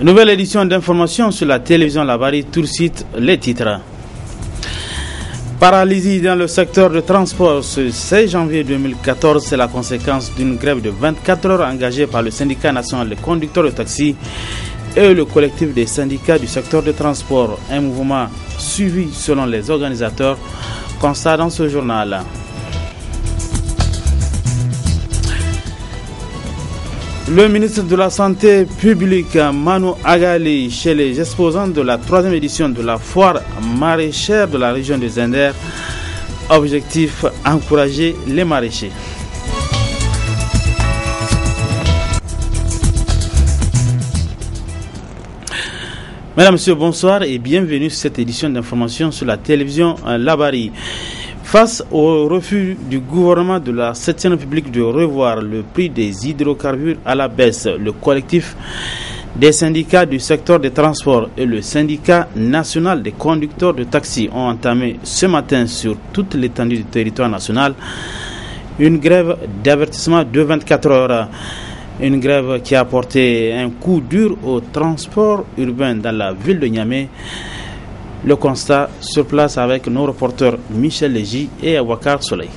Nouvelle édition d'information sur la télévision Labari, tout de suite les titres. Paralysie dans le secteur de transport ce 16 janvier 2014, c'est la conséquence d'une grève de 24 heures engagée par le syndicat national des conducteurs de taxi et le collectif des syndicats du secteur de transport. Un mouvement suivi selon les organisateurs, constat dans ce journal. Le ministre de la Santé publique, Manu Agali, chez les exposants de la 3e édition de la foire maraîchère de la région de Zender. Objectif, encourager les maraîchers. Mesdames, Messieurs, bonsoir et bienvenue sur cette édition d'information sur la télévision Labari. Face au refus du gouvernement de la 7e République de revoir le prix des hydrocarbures à la baisse, le collectif des syndicats du secteur des transports et le syndicat national des conducteurs de taxi ont entamé ce matin sur toute l'étendue du territoire national une grève d'avertissement de 24 heures. Une grève qui a porté un coup dur au transport urbain dans la ville de Niamey. Le constat sur place avec nos reporters Michel Légy et Awakar Soleil.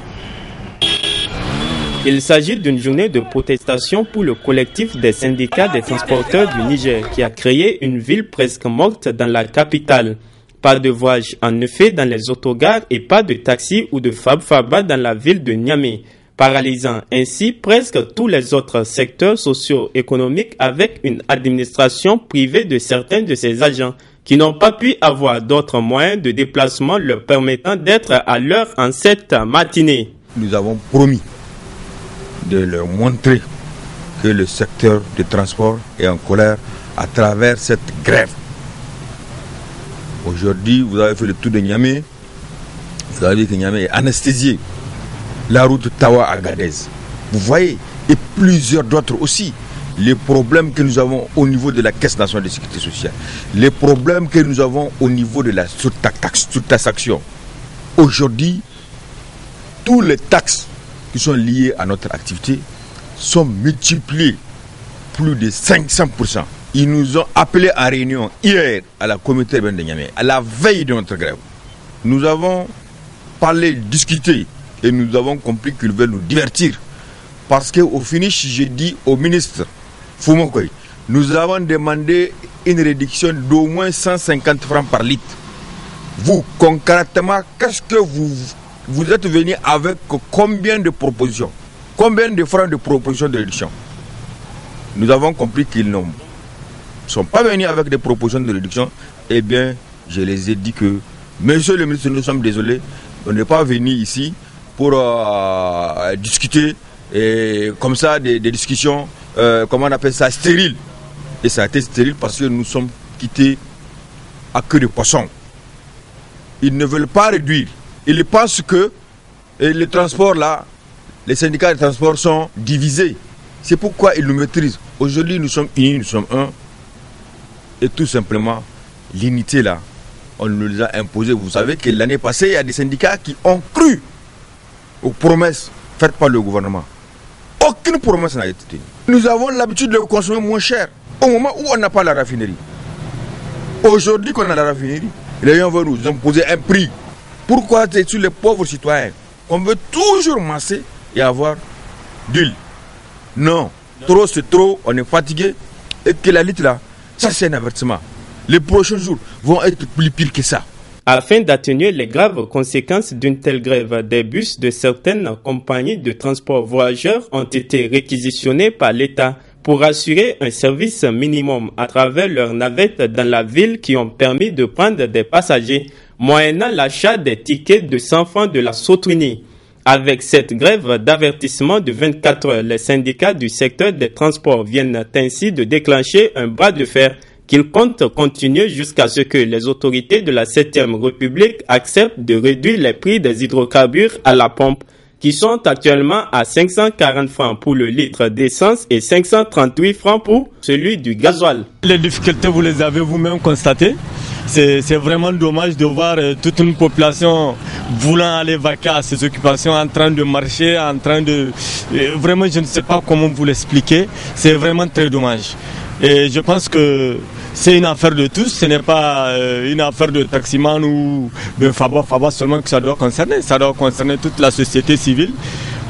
Il s'agit d'une journée de protestation pour le collectif des syndicats des transporteurs du Niger qui a créé une ville presque morte dans la capitale. Pas de voyage en effet dans les autogares et pas de taxi ou de fab-faba dans la ville de Niamey, paralysant ainsi presque tous les autres secteurs socio-économiques avec une administration privée de certains de ses agents qui n'ont pas pu avoir d'autres moyens de déplacement leur permettant d'être à l'heure en cette matinée. Nous avons promis de leur montrer que le secteur du transport est en colère à travers cette grève. Aujourd'hui, vous avez fait le tour de Niamey. Vous avez vu que Niamey est anesthésié. La route Tawa-Agadez. Vous voyez, et plusieurs d'autres aussi. Les problèmes que nous avons au niveau de la Caisse nationale de sécurité sociale, les problèmes que nous avons au niveau de la surtaxation. Aujourd'hui, tous les taxes qui sont liées à notre activité sont multipliées plus de 500%. Ils nous ont appelés à réunion hier à la communauté urbaine de Niamey, à la veille de notre grève. Nous avons parlé, discuté et nous avons compris qu'ils veulent nous divertir. Parce qu'au finish, j'ai dit au ministre Fumokoy, nous avons demandé une réduction d'au moins 150 francs par litre. Vous, concrètement, qu'est-ce que vous êtes venu avec combien de propositions? Combien de francs de propositions de réduction? Nous avons compris qu'ils ne sont pas venus avec des propositions de réduction. Eh bien, je les ai dit que, monsieur le ministre, nous sommes désolés, on n'est pas venu ici pour discuter et comme ça des discussions, comment on appelle ça, stériles. Et ça a été stérile parce que nous sommes quittés à queue de poisson. Ils ne veulent pas réduire. Ils pensent que les transports là, les syndicats de transport sont divisés. C'est pourquoi ils nous maîtrisent. Aujourd'hui, nous sommes unis, nous sommes un. Et tout simplement, l'unité là, on nous les a imposées. Vous savez que l'année passée, il y a des syndicats qui ont cru aux promesses faites par le gouvernement. Aucune promesse n'a été tenue. Nous avons l'habitude de consommer moins cher au moment où on n'a pas la raffinerie. Aujourd'hui qu'on a la raffinerie, les gens veulent nous imposer un prix. Pourquoi c'est sur les pauvres citoyens qu'on veut toujours masser et avoir d'huile? Non, trop c'est trop, on est fatigué. Et que la litre là, ça c'est un avertissement. Les prochains jours vont être plus pires que ça. Afin d'atténuer les graves conséquences d'une telle grève, des bus de certaines compagnies de transport voyageurs ont été réquisitionnés par l'État pour assurer un service minimum à travers leurs navettes dans la ville qui ont permis de prendre des passagers, moyennant l'achat des tickets de 100 francs de la Sautrini. Avec cette grève d'avertissement de 24 heures, les syndicats du secteur des transports viennent ainsi de déclencher un bras de fer qu'ils comptent continuer jusqu'à ce que les autorités de la 7e République acceptent de réduire les prix des hydrocarbures à la pompe, qui sont actuellement à 540 francs pour le litre d'essence et 538 francs pour celui du gasoil. Les difficultés, vous les avez vous-même constatées. C'est vraiment dommage de voir toute une population voulant aller vaquer à ses occupations, en train de marcher, en train de... Vraiment, je ne sais pas comment vous l'expliquer. C'est vraiment très dommage. Et je pense que c'est une affaire de tous, ce n'est pas une affaire de taximan ou de Faba seulement que ça doit concerner toute la société civile.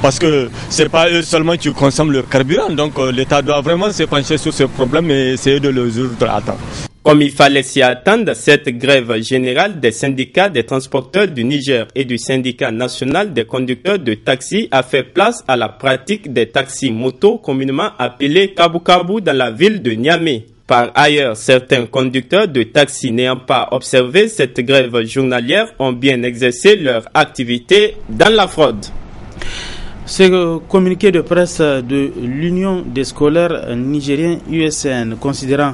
Parce que ce n'est pas eux seulement qui consomment le carburant. Donc l'État doit vraiment se pencher sur ce problème et essayer de le résoudre à temps. Comme il fallait s'y attendre, cette grève générale des syndicats des transporteurs du Niger et du syndicat national des conducteurs de taxi a fait place à la pratique des taxis motos communément appelés Kabu-Kabu dans la ville de Niamey. Par ailleurs, certains conducteurs de taxi n'ayant pas observé cette grève journalière ont bien exercé leur activité dans la fraude. Ce communiqué de presse de l'Union des scolaires nigériens USN considérant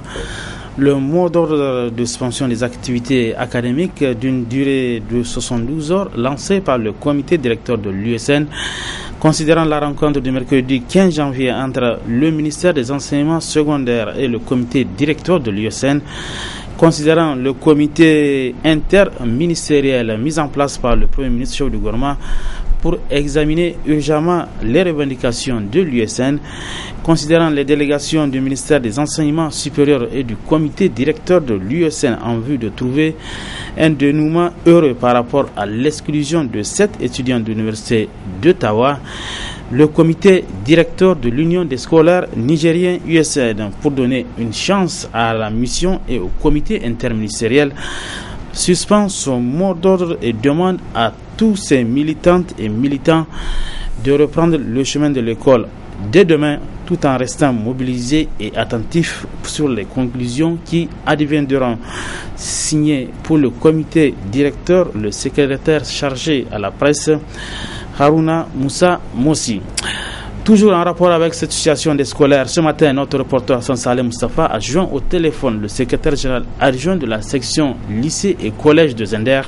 le mot d'ordre de suspension des activités académiques d'une durée de 72 heures lancé par le comité directeur de l'USN, considérant la rencontre du mercredi 15 janvier entre le ministère des enseignements secondaires et le comité directeur de l'USN, considérant le comité interministériel mis en place par le Premier ministre chef du gouvernement pour examiner urgemment les revendications de l'USN, considérant les délégations du ministère des Enseignements supérieurs et du comité directeur de l'USN en vue de trouver un dénouement heureux par rapport à l'exclusion de 7 étudiants de l'université d'Ottawa, le comité directeur de l'Union des scolaires nigériens USN, pour donner une chance à la mission et au comité interministériel, suspend son mot d'ordre et demande à tous ses militantes et militants de reprendre le chemin de l'école dès demain, tout en restant mobilisés et attentifs sur les conclusions qui adviendront. Signé pour le comité directeur, le secrétaire chargé à la presse, Haruna Moussa Mossi. Toujours en rapport avec cette situation des scolaires, ce matin, notre reporter Hassan Saleh Mustafa a joint au téléphone le secrétaire général adjoint de la section lycée et collège de Zender.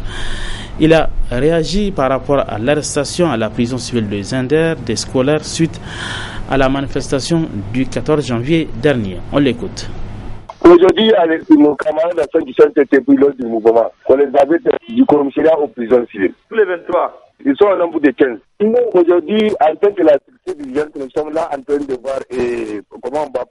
Il a réagi par rapport à l'arrestation à la prison civile de Zender des scolaires suite à la manifestation du 14 janvier dernier. On l'écoute. Aujourd'hui, avec nos camarades qui sont été pilotes du mouvement, on les avait du commissariat aux prisons civiles. Tous les 23. Ils sont au nombre de 15. Nous, aujourd'hui, en tant que la sécurité diligente, nous sommes là en train de voir comment on va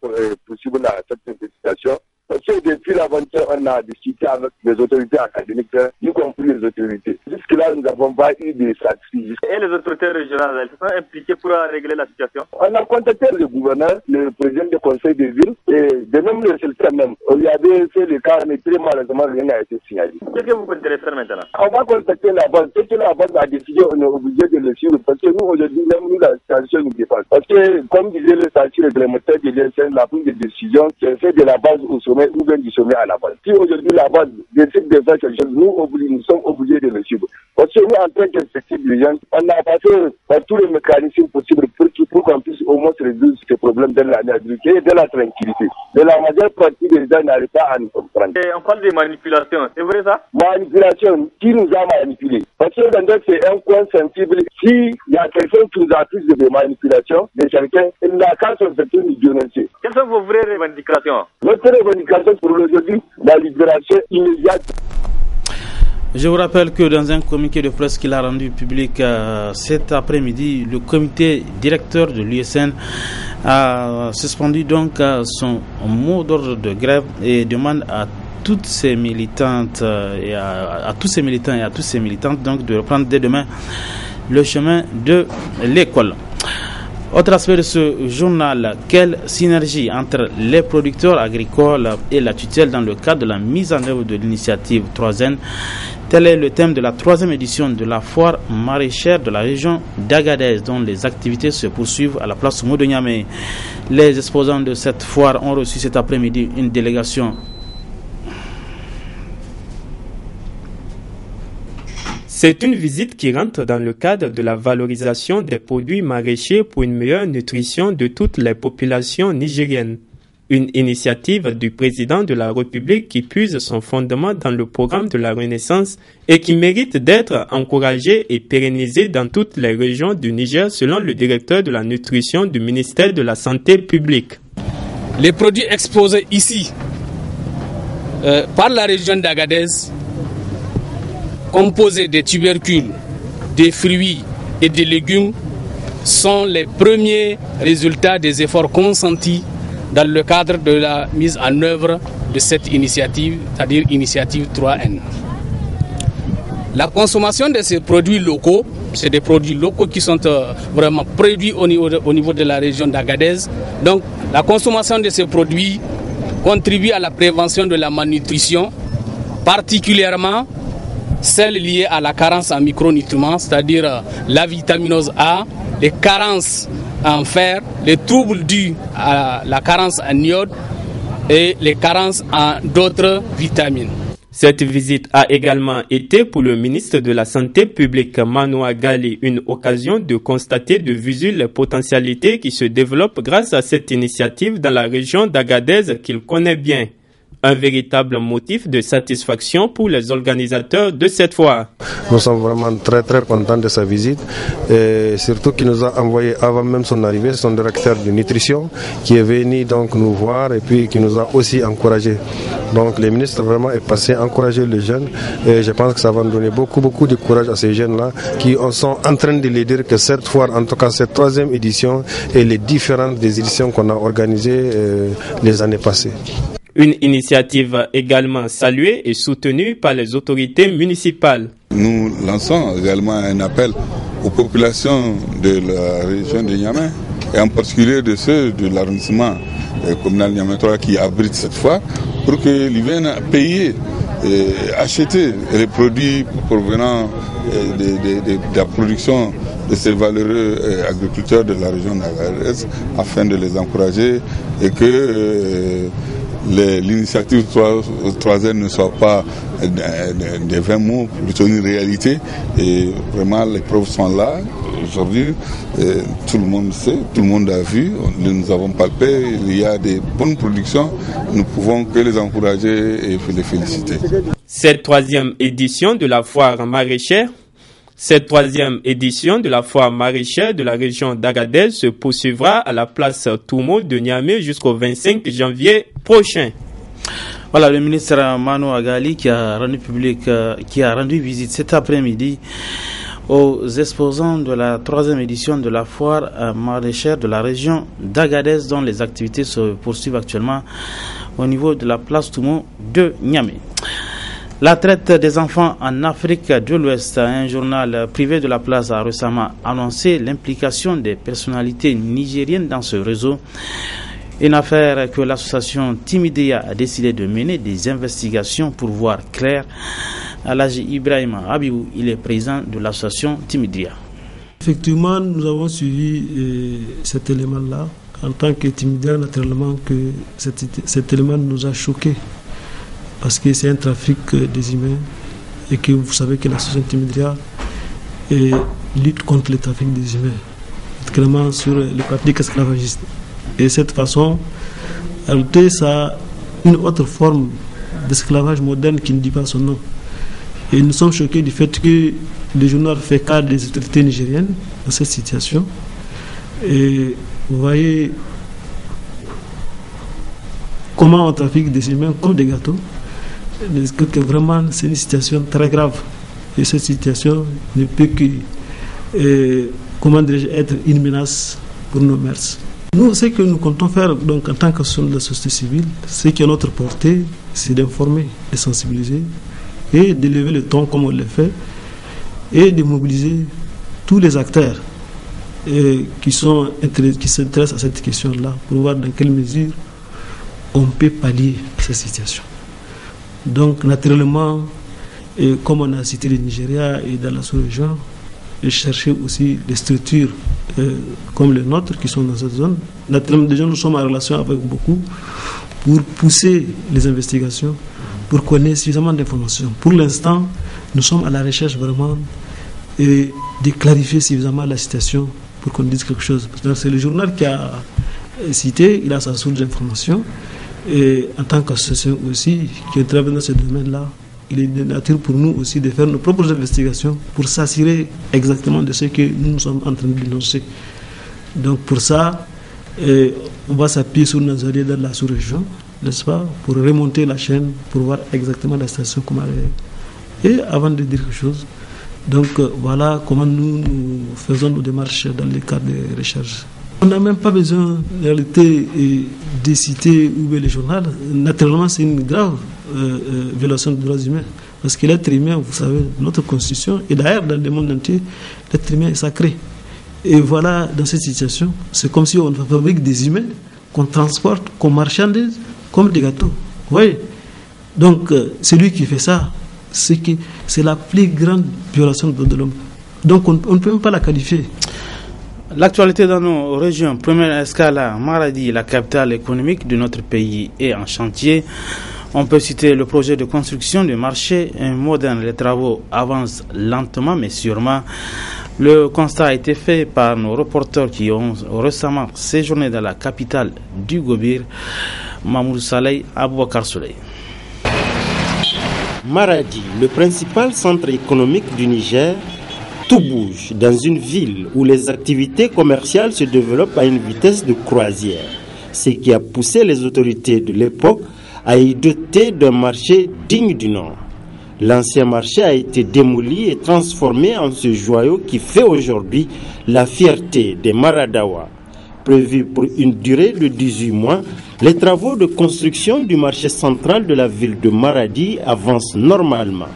poursuivre cette investigation. Parce que depuis l'aventure, on a discuté avec les autorités académiques, y compris les autorités. Jusque-là, nous n'avons pas eu de satisfaction. Et les autorités régionales, elles se sont impliquées pour régler la situation? On a contacté le gouverneur, le président du conseil de ville, et de même le secrétaire même. On lui avait fait le cas, mais très malheureusement, rien n'a été signalé. Qu'est-ce que vous comptez faire maintenant? On va contacter la base. Dès que la base a décidé, on est obligé de le suivre. Parce que nous, aujourd'hui, même nous, la situation nous dépasse. Parce que, comme disait le statut réglementaire de l'ISN, la prise de décision, c'est fait de la base au sommet ou bien du sommet à la base. Si aujourd'hui la base décide de faire quelque chose, nous sommes obligés de le suivre. Parce que nous, en tant qu'inspecteur dirigeant, on a passé par tous les mécanismes possibles pour qu'on puisse au moins résoudre ce problème dans la nature et dans la tranquillité. Mais la majeure partie des gens n'arrivent pas à nous comprendre. Et on parle de manipulation, c'est vrai ça? Manipulation, qui nous a manipulés? Parce que c'est un coin sensible. S'il y a quelqu'un qui nous accuse de manipulation de quelqu'un, il n'a qu'à se faire nous dénoncer. Quelles sont vos vraies revendications? Notre revendication pour aujourd'hui, la libération immédiate. Je vous rappelle que dans un communiqué de presse qu'il a rendu public cet après-midi, le comité directeur de l'USN a suspendu donc son mot d'ordre de grève et demande à toutes ces militantes et à tous ces militants et à toutes ces militantes donc de reprendre dès demain le chemin de l'école. Autre aspect de ce journal, quelle synergie entre les producteurs agricoles et la tutelle dans le cadre de la mise en œuvre de l'initiative 3N? Tel est le thème de la 3e édition de la foire maraîchère de la région d'Agadez, dont les activités se poursuivent à la place Modou Niamey. Les exposants de cette foire ont reçu cet après-midi une délégation. C'est une visite qui rentre dans le cadre de la valorisation des produits maraîchers pour une meilleure nutrition de toutes les populations nigériennes. Une initiative du président de la République qui puise son fondement dans le programme de la Renaissance et qui mérite d'être encouragée et pérennisée dans toutes les régions du Niger selon le directeur de la nutrition du ministère de la Santé publique. Les produits exposés ici par la région d'Agadez, composée de tubercules, des fruits et des légumes, sont les premiers résultats des efforts consentis dans le cadre de la mise en œuvre de cette initiative, c'est-à-dire initiative 3N. La consommation de ces produits locaux, c'est des produits locaux qui sont vraiment produits au niveau de la région d'Agadez. Donc la consommation de ces produits contribue à la prévention de la malnutrition, particulièrement celle liée à la carence en micronutriments, c'est-à-dire la vitaminose A, les carences en fer, les troubles dus à la carence en iode et les carences en d'autres vitamines. Cette visite a également été pour le ministre de la Santé publique Manoua Gali une occasion de constater de visu les potentialités qui se développent grâce à cette initiative dans la région d'Agadez qu'il connaît bien. Un véritable motif de satisfaction pour les organisateurs de cette foire. Nous sommes vraiment très contents de sa visite et surtout qu'il nous a envoyé avant même son arrivée son directeur de nutrition qui est venu donc nous voir et puis qui nous a aussi encouragés. Donc le ministre vraiment est passé encourager les jeunes et je pense que ça va donner beaucoup de courage à ces jeunes-là qui sont en train de les dire que cette foire, en tout cas cette 3e édition, est les différentes des éditions qu'on a organisées les années passées. Une initiative également saluée et soutenue par les autorités municipales. Nous lançons également un appel aux populations de la région de Niamey et en particulier de ceux de l'arrondissement communal Niamey 3 qui abrite cette foire pour qu'ils viennent payer et acheter les produits provenant de la production de ces valeureux agriculteurs de la région d'Agadez afin de les encourager et que l'initiative 3N ne soit pas des 20 mots, plutôt une réalité. Et vraiment, les preuves sont là. Aujourd'hui, tout le monde sait, tout le monde a vu, nous avons palpé, il y a des bonnes productions. Nous pouvons que les encourager et les féliciter. Cette 3e édition de la foire maraîchère de la région d'Agadez se poursuivra à la place Toumo de Niamey jusqu'au 25 janvier prochain. Voilà le ministre Manoua Gali qui a rendu visite cet après-midi aux exposants de la 3e édition de la foire maraîchère de la région d'Agadez dont les activités se poursuivent actuellement au niveau de la place Toumo de Niamey. La traite des enfants en Afrique de l'Ouest, un journal privé de la place a récemment annoncé l'implication des personnalités nigériennes dans ce réseau. Une affaire que l'association Timidea a décidé de mener des investigations pour voir clair. Alhaji Ibrahim Abibou, il est président de l'association Timidea. Effectivement, nous avons suivi cet élément-là. En tant que Timidea, naturellement que cet élément nous a choqués. Parce que c'est un trafic des humains et que vous savez que l'association Timidea lutte contre le trafic des humains, particulièrement sur les pratiques esclavagistes. Et de cette façon, en réalité, ça a une autre forme d'esclavage moderne qui ne dit pas son nom. Et nous sommes choqués du fait que le journal fait cas des autorités nigériennes dans cette situation. Et vous voyez comment on trafique des humains comme des gâteaux. Que vraiment c'est une situation très grave et cette situation ne peut que être une menace pour nos mœurs. Nous, ce que nous comptons faire donc, en tant qu'association de la société civile, ce qui est à notre portée, c'est d'informer, de sensibiliser et de lever le ton comme on le fait et de mobiliser tous les acteurs qui s'intéressent à cette question-là pour voir dans quelle mesure on peut pallier cette situation. Donc, naturellement, comme on a cité le Nigeria et dans la sous-région, et chercher aussi des structures comme les nôtres qui sont dans cette zone. Naturellement, déjà, nous sommes en relation avec beaucoup pour pousser les investigations, pour connaître suffisamment d'informations. Pour l'instant, nous sommes à la recherche vraiment de clarifier suffisamment la situation pour qu'on dise quelque chose. Parce que c'est le journal qui a cité, il a sa source d'information. Et en tant qu'association aussi, qui travaille dans ce domaine-là, il est de nature pour nous aussi de faire nos propres investigations pour s'assurer exactement de ce que nous sommes en train de dénoncer. Donc pour ça, Et on va s'appuyer sur nos alliés dans la sous-région, n'est-ce pas, pour remonter la chaîne, pour voir exactement la situation comment elle est. Et avant de dire quelque chose, donc voilà comment nous faisons nos démarches dans le cadre des recherches. On n'a même pas besoin, en réalité, de citer ou le journal. Naturellement, c'est une grave violation des droits humains. Parce que l'être humain, vous savez, notre constitution, et d'ailleurs dans le monde entier, l'être humain est sacré. Et voilà, dans cette situation, c'est comme si on fabrique des humains qu'on transporte, qu'on marchandise comme des gâteaux. Vous voyez? Donc, celui qui fait ça, c'est la plus grande violation des droits de l'homme. Donc, on ne peut même pas la qualifier. L'actualité dans nos régions, première escale à Maradi, la capitale économique de notre pays, est en chantier. On peut citer le projet de construction du marché moderne. Les travaux avancent lentement mais sûrement. Le constat a été fait par nos reporters qui ont récemment séjourné dans la capitale du Gobir, Mahmoud Saleh, Aboubakar Souley. Maradi, le principal centre économique du Niger, tout bouge dans une ville où les activités commerciales se développent à une vitesse de croisière, ce qui a poussé les autorités de l'époque à y doter d'un marché digne du nom. L'ancien marché a été démoli et transformé en ce joyau qui fait aujourd'hui la fierté des Maradawa. Prévu pour une durée de 18 mois, les travaux de construction du marché central de la ville de Maradi avancent normalement.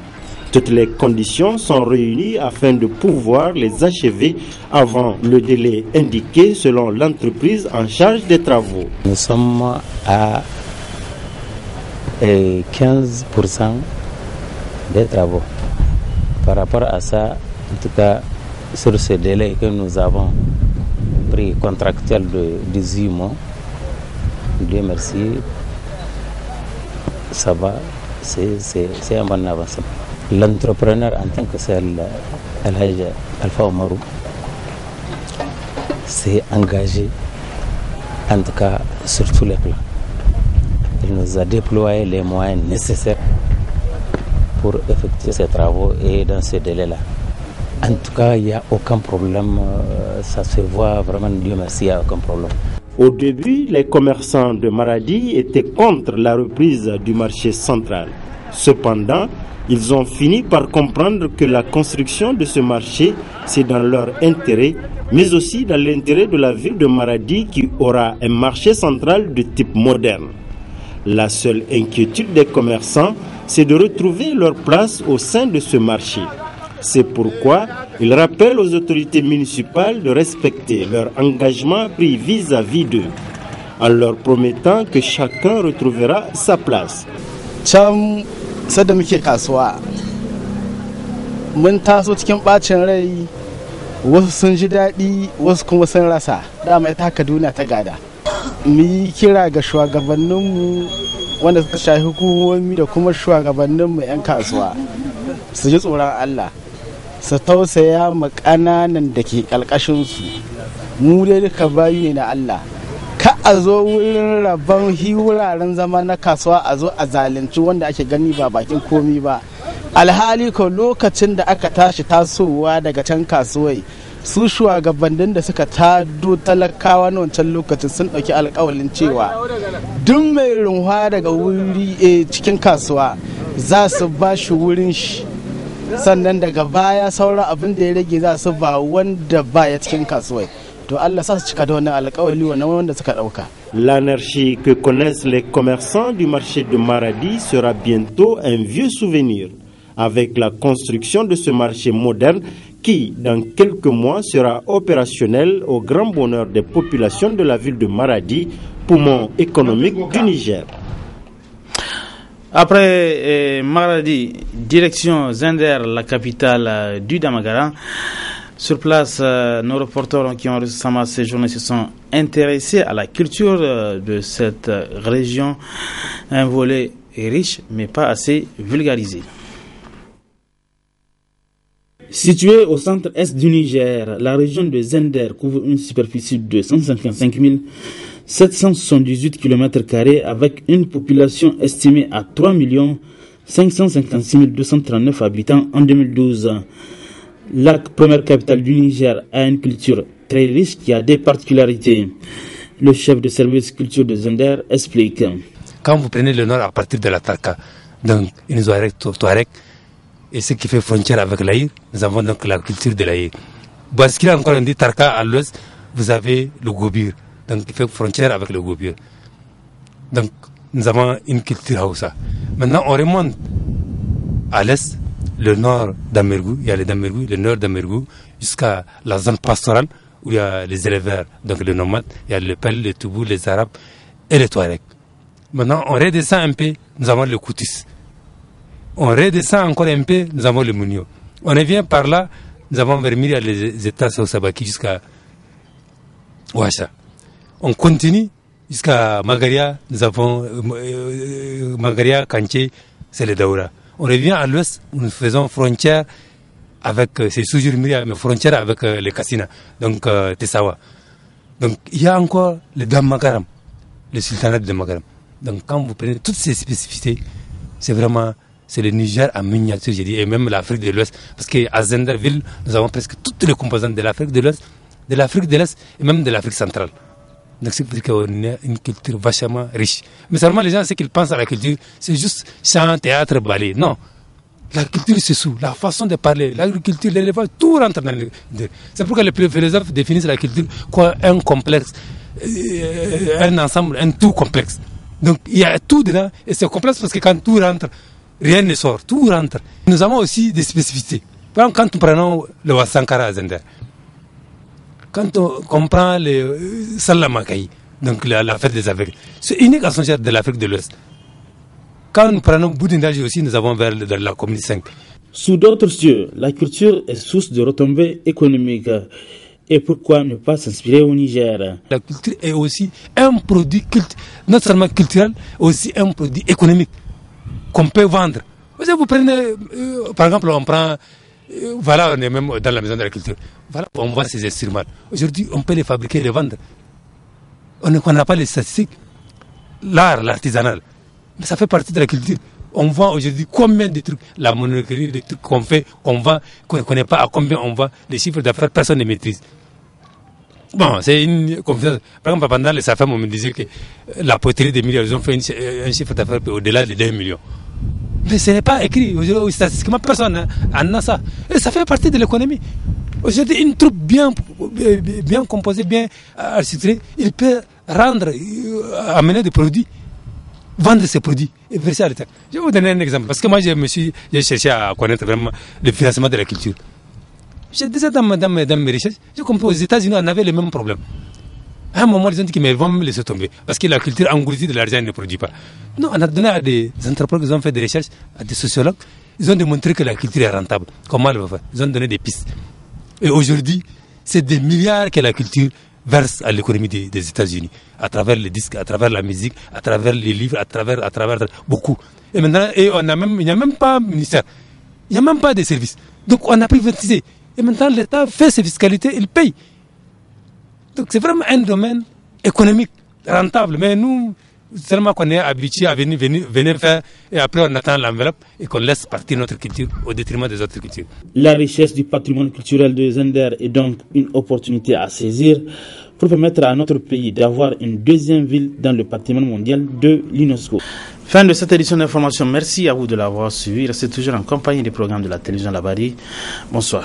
Toutes les conditions sont réunies afin de pouvoir les achever avant le délai indiqué selon l'entreprise en charge des travaux. Nous sommes à 15% des travaux. Par rapport à ça, en tout cas, sur ce délai que nous avons pris contractuel de 18 mois, Dieu merci, ça va, c'est un bon avancement. L'entrepreneur en tant que tel, Alpha Omarou, s'est engagé, en tout cas sur tous les plans. Il nous a déployé les moyens nécessaires pour effectuer ces travaux et dans ce délai-là. En tout cas, il n'y a aucun problème, ça se voit vraiment, Dieu merci, il n'y a aucun problème. Au début, les commerçants de Maradi étaient contre la reprise du marché central. Cependant, ils ont fini par comprendre que la construction de ce marché, c'est dans leur intérêt, mais aussi dans l'intérêt de la ville de Maradi qui aura un marché central de type moderne. La seule inquiétude des commerçants, c'est de retrouver leur place au sein de ce marché. C'est pourquoi ils rappellent aux autorités municipales de respecter leur engagement pris vis-à-vis d'eux, en leur promettant que chacun retrouvera sa place. Sadda muke kasuwa mun taso cikin bacin rai, wasu sun ji daɗi wasu kuma sun rasa, dama ita haka duniya ta gada. Mu yi kira ga shugabanninmu wanda suka shafi hukumomi da kuma shugabanninmu 'yan kasuwa su ji tsoron Allah, su tausaya ma ƙananan da ke ƙalƙashinsu. Mu dai duka bayu ne na Allah. Ka a zo wurin rabon wuraren zama na kasuwa a zo a zalunci wanda ake gani ba bakin komi ba. Alhali ko lokacin da aka tashi tasowa daga can kasuwai, su shugabannin da suka tado talakawa na wancan lokacin sun ɗauki alƙawalin cewa duk mai runwa daga wuri cikin kasuwa za su ba shi wurin shi, sannan daga baya sauran abin da ya rage za su ba wanda baya cikin kasuwai. L'anarchie que connaissent les commerçants du marché de Maradi sera bientôt un vieux souvenir, avec la construction de ce marché moderne qui, dans quelques mois, sera opérationnel au grand bonheur des populations de la ville de Maradi, poumon économique du Niger. Après Maradi, direction Zender, la capitale du Damagaran. Sur place, nos reporters qui ont récemment séjourné se sont intéressés à la culture de cette région, un volet riche mais pas assez vulgarisé. Située au centre-est du Niger, la région de Zender couvre une superficie de 155 778 km² avec une population estimée à 3 556 239 habitants en 2012. La première capitale du Niger a une culture très riche qui a des particularités. Le chef de service culture de Zender explique. Quand vous prenez le nord à partir de la Tarka, donc une Touareg, et ce qui fait frontière avec l'Aïr, nous avons donc la culture de l'Aïr. Baskila, encore on dit Tarka à l'ouest, vous avez le Gobir, donc qui fait frontière avec le Gobir. Donc nous avons une culture Hausa. Maintenant on remonte à l'est, le nord d'Amergou, il y a le Damergou, le nord d'Amergou, jusqu'à la zone pastorale où il y a les éleveurs, donc les nomades, il y a le Pel, les Toubou, les Arabes et les Touaregs. Maintenant on redescend un peu, nous avons le Koutis. On redescend encore un peu, nous avons le Mounio. On revient par là, nous avons vermillé les États Sabaki jusqu'à Ouacha. On continue jusqu'à Magaria, nous avons Magaria, Kanché, c'est le Daoura. On revient à l'ouest, nous faisons frontière avec, c'est toujours Myria, mais frontière avec les Kassina, donc Tessawa. Donc il y a encore le Damagaram, le sultanat de Damagaram. Donc quand vous prenez toutes ces spécificités, c'est vraiment... C'est le Niger en miniature, j'ai dit, et même l'Afrique de l'Ouest. Parce qu'à Zenderville, nous avons presque toutes les composantes de l'Afrique de l'Ouest, de l'Afrique de l'Est et même de l'Afrique centrale. Donc c'est pour dire qu'on a une culture vachement riche. Mais seulement les gens, ce qu'ils pensent à la culture, c'est juste chant, théâtre, ballet. Non. La culture, c'est sous. La façon de parler, l'agriculture, l'élevage, tout rentre dans le... C'est pourquoi les philosophes définissent la culture comme un complexe, un ensemble, un tout complexe. Donc il y a tout dedans, et c'est complexe parce que quand tout rentre, rien ne sort, tout rentre. Nous avons aussi des spécificités. Par exemple, quand nous prenons le Wassankara à Zender, quand on comprend le Salamakaï, donc la fête des aveugles, c'est unique à son genre de l'Afrique de l'Ouest. Quand nous prenons Boudindaji aussi, nous avons vers la communauté 5. Sous d'autres cieux, la culture est source de retombées économiques. Et pourquoi ne pas s'inspirer au Niger? La culture est aussi un produit, non seulement culturel, aussi un produit économique qu'on peut vendre. Vous prenez, par exemple, on prend, voilà, on est même dans la maison de la culture. Voilà, on voit ces instruments. Aujourd'hui, on peut les fabriquer et les vendre. On n'a pas les statistiques. L'art, l'artisanal. Mais ça fait partie de la culture. On voit aujourd'hui combien de trucs, la monocurie, des trucs qu'on fait, qu'on vend, qu'on ne connaît pas à combien on vend. Les chiffres d'affaires, personne ne maîtrise. Bon, c'est une confiance. Par exemple, pendant les SAFEM, on me disait que la poterie des milliards, ils ont fait un chiffre d'affaires au-delà de 2 millions. Mais ce n'est pas écrit. Aujourd'hui, statistiquement, personne n'en a ça. Et ça fait partie de l'économie. Aujourd'hui, une troupe bien composée, bien architecturée, il peut rendre, amener des produits, vendre ces produits et verser à l'État. Je vais vous donner un exemple. Parce que moi, j'ai cherché à connaître vraiment le financement de la culture. J'ai déjà dans mes recherches, j'ai compris aux États-Unis, on avait le même problème. À un moment, ils ont dit qu'ils vont me laisser tomber. Parce que la culture engloutit de l'argent, elle ne produit pas. Non, on a donné à des entrepreneurs qui ont fait des recherches, à des sociologues, ils ont démontré que la culture est rentable. Comment elle va faire? Ils ont donné des pistes. Et aujourd'hui, c'est des milliards que la culture verse à l'économie des États-Unis. À travers les disques, à travers la musique, à travers les livres, à travers beaucoup. Et maintenant, il n'y a même pas de ministère. Il n'y a même pas de services. Donc, on a privatisé. Et maintenant, l'État fait ses fiscalités, il paye. Donc, c'est vraiment un domaine économique rentable. Mais nous, seulement qu'on est habitué à venir faire, et après on attend l'enveloppe et qu'on laisse partir notre culture au détriment des autres cultures. La richesse du patrimoine culturel de Zender est donc une opportunité à saisir pour permettre à notre pays d'avoir une deuxième ville dans le patrimoine mondial de l'UNESCO. Fin de cette édition d'information. Merci à vous de l'avoir suivi. Restez toujours en compagnie des programmes de la télévision Labari. Bonsoir.